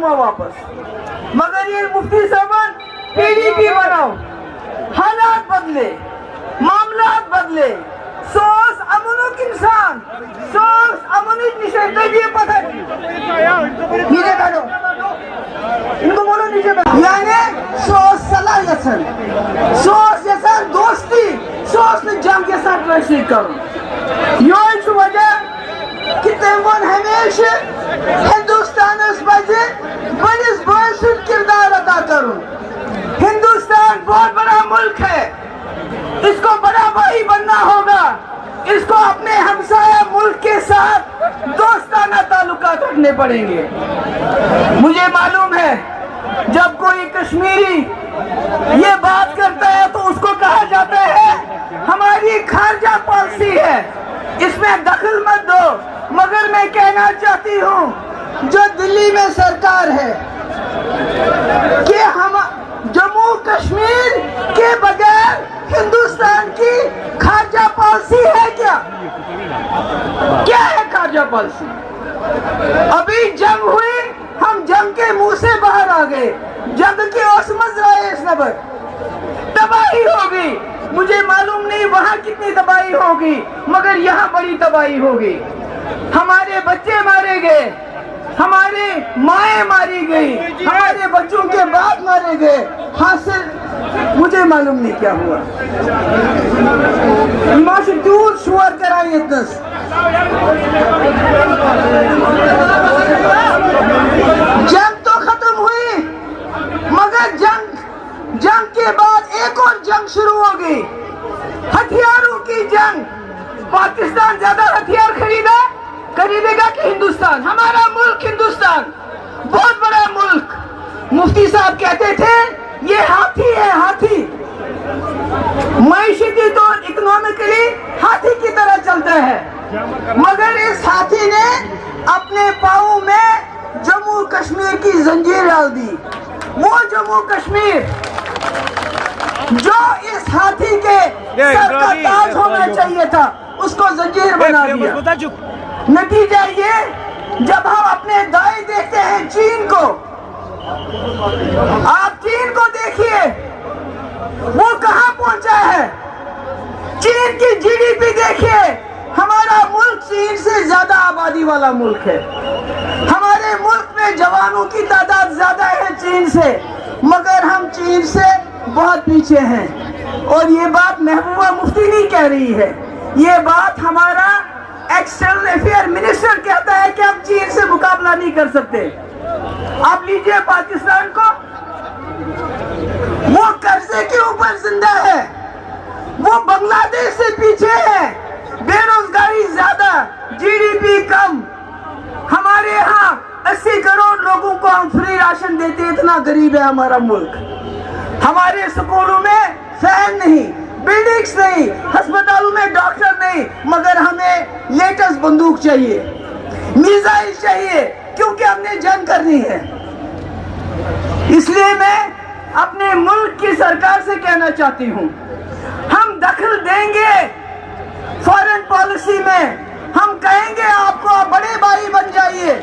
आऊंगा वापस, मगर ये मुफ्ती साहब PDP बनाओ, हालात बदले, मामलात बदले, सोच अमुनुक इंसान, सोच अमुनुक निशे तजिए पता नीचे बैठो, इनको बोलो नीचे बैठो, यानी सोच सलाह यसन, सोच यसन दोस्ती, सोच ने जंग यसन ट्रांसलेट करो। यो वजह कि तमन हमेशा हिंदुस्तान पजे बड़िस बस किरदार अदा करूं। हिंदुस्तान बहुत बड़ा मुल्क है, इसको बड़ा भाई बनना होगा, इसको अपने हमसाया मुल्क के साथ दोस्ताना ताल्लुकात रखने पड़ेंगे। मुझे मालूम है जब कोई कश्मीरी ये बात करता है तो उसको कहा जाता है हमारी खारजा पॉलिसी है, इसमें दखल मत दो, मगर मैं कहना चाहती हूँ जो दिल्ली में सरकार है कि हम जम्मू कश्मीर के बगैर हिंदुस्तान की खारजा पॉलिसी है क्या? क्या है खारजा पॉलिसी? अभी जंग हुई, हम जंग के मुंह से बाहर आ गए, जंग की ओर समझ रहे इस नबर तबाही होगी। मुझे मालूम नहीं वहां कितनी तबाही होगी, मगर यहाँ बड़ी तबाही होगी। हमारे बच्चे मारे गए, हमारी माएँ मारी गई, हमारे बच्चों के बाप मारे गए, हासिल मुझे मालूम नहीं क्या हुआ। माशे दूर शुआर कराइए दस जंग तो खत्म हुई, मगर जंग के बाद एक और जंग शुरू हो गई, हथियारों की जंग। पाकिस्तान ज्यादा हथियार खरीदेगा कि हिंदुस्तान? हमारा मुल्क हिंदुस्तान बहुत बड़ा मुल्क। मुफ्ती साहब कहते थे ये हाथी है, हाथी मईशती तो इकोनॉमिकली हाथी की तरह चलता है, मगर इस हाथी ने अपने पाँव में जम्मू कश्मीर की जंजीर डाल दी। वो जम्मू कश्मीर जो इस हाथी के सर का ताज होना चाहिए था, उसको जंजीर बना दिया। नतीजा ये जब हम अपने दाएं देखते हैं चीन को, आप चीन को देखिए वो कहां पहुंचा है। चीन की GDP देखिए, हमारा मुल्क चीन से ज्यादा आबादी वाला मुल्क है, हमारे मुल्क में जवानों की तादाद ज्यादा है चीन से, मगर हम चीन से बहुत पीछे हैं। और ये बात महबूबा मुफ्ती नहीं कह रही है, ये बात हमारा एक्सटर्नल अफेयर मिनिस्टर कहता है कि हम चीन से मुकाबला नहीं कर सकते। आप लीजिए पाकिस्तान को, वो कर्जे के ऊपर जिंदा है, वो बांग्लादेश से पीछे है, बेरोजगारी ज्यादा, GDP कम। हमारे यहाँ 80 करोड़ लोगों को हम फ्री राशन देते, इतना गरीब है हमारा मुल्क। हमारे स्कूलों में फैन नहीं, बिल्डिंग्स नहीं, अस्पतालों में डॉक्टर नहीं, मगर हमें लेटेस्ट बंदूक चाहिए, मिसाइल चाहिए, क्योंकि हमने जंग करनी है। इसलिए मैं अपने मुल्क की सरकार से कहना चाहती हूँ, हम दखल देंगे फॉरेन पॉलिसी में, हम कहेंगे आपको आप बड़े भाई बन जाइए,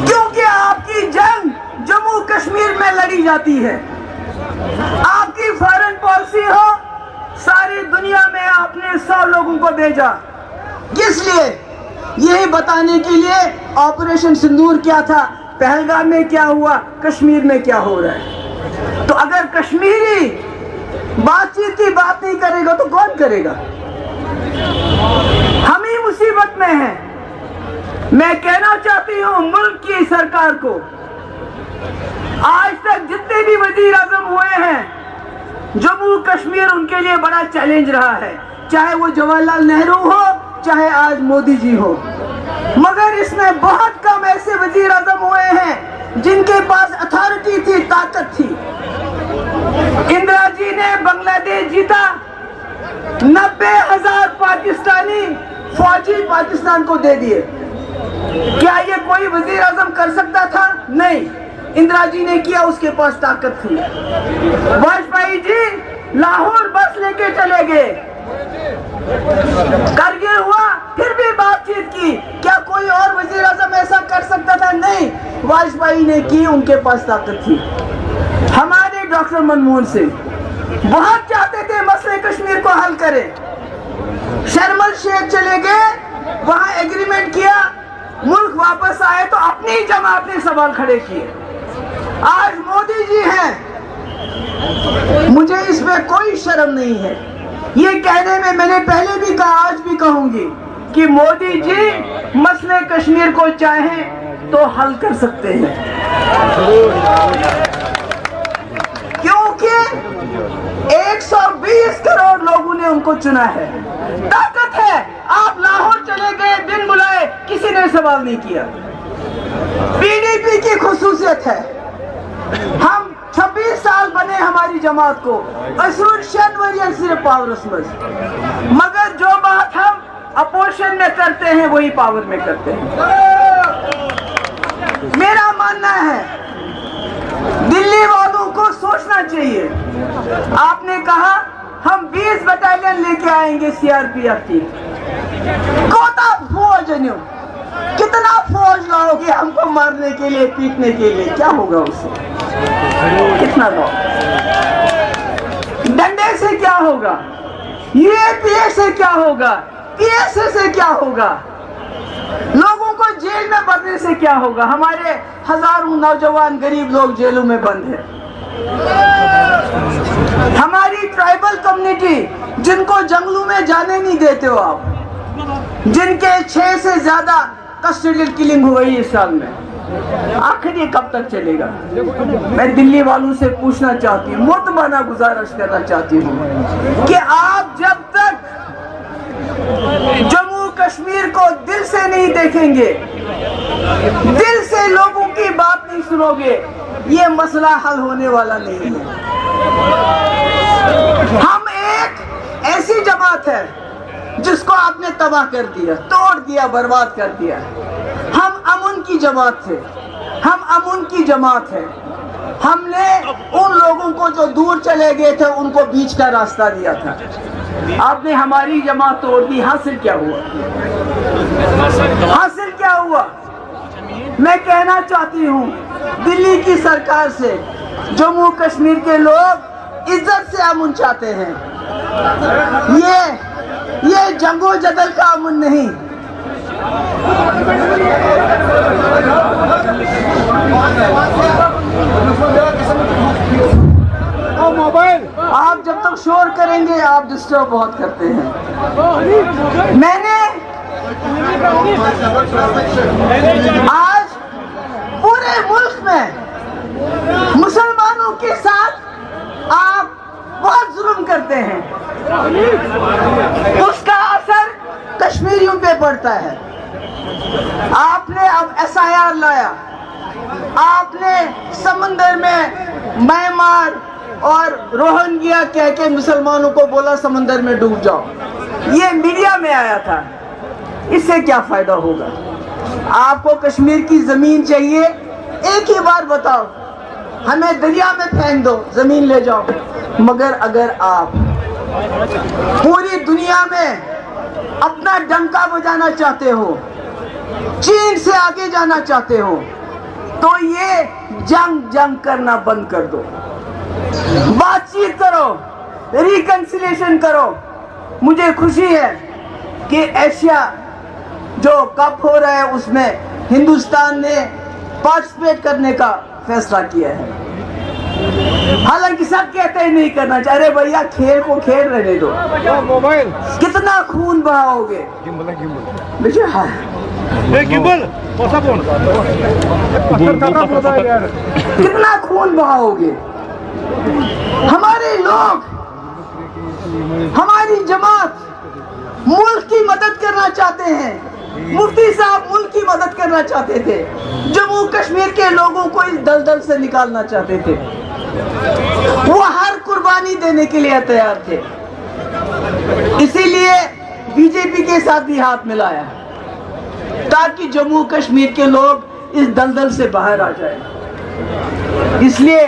क्योंकि आपकी जंग जम्मू कश्मीर में लड़ी जाती है। आपकी फॉरेन पॉलिसी हो, सारी दुनिया में आपने 100 लोगों को भेजा, किस लिए? यही बताने के लिए ऑपरेशन सिंदूर क्या था, पहलगाम में क्या हुआ, कश्मीर में क्या हो रहा है। तो अगर कश्मीरी बातचीत की बात नहीं करेगा तो कौन करेगा? हम ही मुसीबत में हैं। मैं कहना चाहती हूँ मुल्क की सरकार को, आज तक जितने भी वजीर आजम हुए हैं, जम्मू कश्मीर उनके लिए बड़ा चैलेंज रहा है, चाहे वो जवाहरलाल नेहरू हो, चाहे आज मोदी जी हो, मगर इसमें बहुत कम ऐसे वजीर आजम हुए हैं जिनके पास अथॉरिटी थी, ताकत थी। इंदिरा जी ने बांग्लादेश जीता, 90,000 पाकिस्तानी फौजी पाकिस्तान को दे दिए। क्या ये कोई वजीर आजम कर सकता था? नहीं, इंदिरा जी ने किया, उसके पास ताकत थी। वाजपेयी जी लाहौर बस लेके चले गए, करगिल हुआ, फिर भी बातचीत की। क्या कोई और वजीर आजम ऐसा कर सकता था? वाजपेयी ने की, उनके पास ताकत थी। हमारे डॉक्टर मनमोहन सिंह बहुत चाहते थे मसले कश्मीर को हल करें। शर्मल शेख चले गए, वहां एग्रीमेंट किया, मुल्क वापस आए तो अपनी ही जमात ने सवाल खड़े किए। आज मोदी जी हैं, मुझे इसमें कोई शर्म नहीं है ये कहने में, मैंने पहले भी कहा, आज भी कहूंगी कि मोदी जी मसले कश्मीर को चाहें तो हल कर सकते हैं, क्योंकि 120 करोड़ लोगों ने उनको चुना है, ताकत है। आप लाहौर चले गए बिन बुलाए, किसी ने सवाल नहीं किया। पीडीपी की खुसूसियत है, हम 26 साल बने हमारी जमात को, असूल शनवरियन सिर्फ पावर उसमें, मगर जो बात हम अपोजिशन में करते हैं वही पावर में करते हैं। मेरा मानना है दिल्ली वालों को सोचना चाहिए। आपने कहा हम 20 बटालियन लेके आएंगे सीआरपीएफ की, कोता फौज है, कितना फौज लाओगे हमको मारने के लिए, पीटने के लिए, क्या होगा उससे? कितना लाओ? डंडे से क्या होगा? यूएपीए से क्या होगा? पीएसए से क्या होगा? लोगों को जेल में बंदने से क्या होगा? हमारे हजारों नौजवान गरीब लोग जेलों में बंद हैं। हमारी ट्राइबल कम्युनिटी जिनको जंगलों में जाने नहीं देते हो आप, जिनके 6 से ज्यादा कस्टोडियल किलिंग हो गई इस साल में, आखिर ये कब तक चलेगा? मैं दिल्ली वालों से पूछना चाहती हूँ, मुतमाना गुजारिश करना चाहती हूँ कि आप जब तक जम्मू कश्मीर को दिल से नहीं देखेंगे, दिल से लोगों की बात नहीं सुनोगे, ये मसला हल होने वाला नहीं है। हम एक ऐसी जमात है जिसको आपने तबाह कर दिया, तोड़ दिया, बर्बाद कर दिया। हम अमन की जमात थे, हम अमन की जमात है। हमने उन लोगों को जो दूर चले गए थे उनको बीच का रास्ता दिया था। आपने हमारी जमात तोड़ दी, हासिल क्या हुआ? हासिल क्या हुआ? मैं कहना चाहती हूँ दिल्ली की सरकार से, जम्मू कश्मीर के लोग इज्जत से अमन चाहते हैं, ये जंगो जदल का अमन नहीं। आप जब तक शोर करेंगे आप डिस्टर्ब बहुत करते हैं। मैंने आज पूरे मुल्क में मुसलमानों के साथ आप बहुत जुल्म करते हैं, उसका असर कश्मीरियों पे पड़ता है। आपने अब SIR लाया, आपने समंदर में म्यांमार और रोहिंग्या कह के मुसलमानों को बोला समंदर में डूब जाओ, ये मीडिया में आया था। इससे क्या फायदा होगा? आपको कश्मीर की जमीन चाहिए, एक ही बार बताओ, हमें दरिया में फेंक दो, जमीन ले जाओ। मगर अगर आप पूरी दुनिया में अपना डंका बजाना चाहते हो, चीन से आगे जाना चाहते हो, तो ये जंग करना बंद कर दो, बातचीत करो, रिकंसिलिएशन करो। मुझे खुशी है कि एशिया जो कप हो रहा है उसमें हिंदुस्तान ने पार्टिसिपेट करने का फैसला किया है। हालांकि सब कहते हैं नहीं करना चाहिए। अरे भैया, खेल को खेल रहने दो। कितना खून बहाओगे? कितना खून बहाओगे? हमारे लोग, हमारी जमात मुल्क की मदद करना चाहते हैं। मुफ्ती साहब मुल्क की मदद करना चाहते थे, जम्मू कश्मीर के लोगों को इस दलदल से निकालना चाहते थे। वो हर कुर्बानी देने के लिए तैयार थे, इसीलिए बीजेपी के साथ भी हाथ मिलाया ताकि जम्मू कश्मीर के लोग इस दलदल से बाहर आ जाए। इसलिए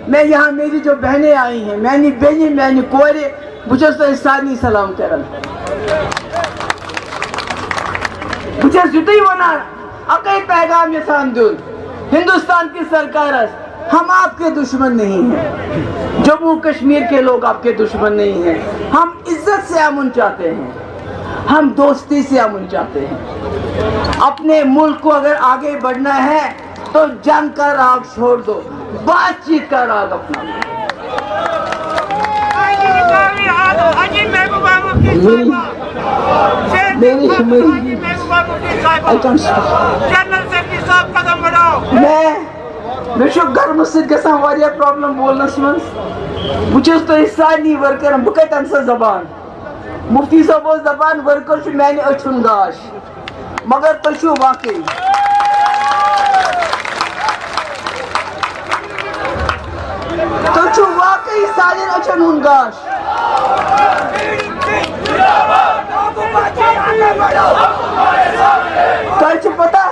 मैं यहाँ, मेरी जो बहनें आई हैं, मैंने बेनी मैंने कोरे मुझे तो सानी सलाम करन, मुझे जुटी वना अकई पैगाम यसान दुन ہندوستان کی سرکار ہم آپ کے دشمن نہیں ہیں، جموں کشمیر کے لوگ آپ کے دشمن نہیں ہیں، ہم عزت سے امن چاہتے ہیں، ہم دوستی سے امن چاہتے ہیں۔ اپنے ملک کو اگر آگے بڑھنا ہے تو جنگ کا راگ چھوڑ دو، بات چیت کا راگ اپنا۔ میں گرم سۭتۍ گژھان واریاہ پرابلم بولنس منٛز، بہٕ چھُس تۄہہِ سارنٕے ورکرن بہٕ کتہِ انہٕ سۄ زبان، مفتی صٲب اوس دپان ورکر چھُ میانہِ أچھ ہُنٛد گاش، مگر تُہۍ چھِو واقعی تُہۍ چھِو واقعی سانٮ۪ن أچھن ہُنٛد گاش۔ تۄہہِ چھُ پتہ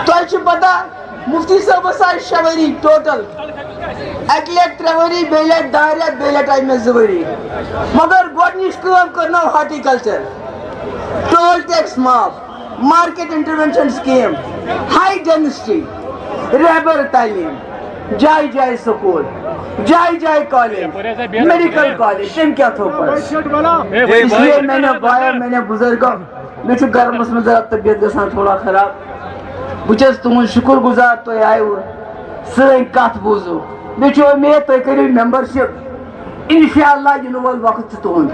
تۄہہِ چھُ پتہ مفتی صٲبس آیہِ 6 ؤری ٹوٹل، اکہِ لٹہِ 3 ؤری، بیٚیہِ لٹہِ 2 رٮ۪تھ، بیٚیہِ لٹہِ آیہِ مےٚ 2 ؤری، مگر گۄڈنِچ کٲم کٔرنو ہارٹیکلچر، ٹول ٹیکس معاف، market intervention scheme, high density, Rehbar Taleem, جایہِ جایہِ سکوٗل، جایہِ جایہِ کالج، میڈیکل کالج، تٔمۍ کیٛاہ تھوٚو پتہٕ؟ اس لیے میں نے بھائیو، میں نے بزرگو، مےٚ چھُ گرمس منٛز ذرا طبیعت گژھان تھوڑا خراب، بہٕ چھُس تُہُنٛد شُکر گُزار تُہۍ آیوٕ سٲنۍ کتھ بوٗزِو، مےٚ چھُ اُمید تُہۍ کٔرِو ممبرشِپ، انشاءاللہ یِنہٕ وول وقت چھُ تُہُنٛد۔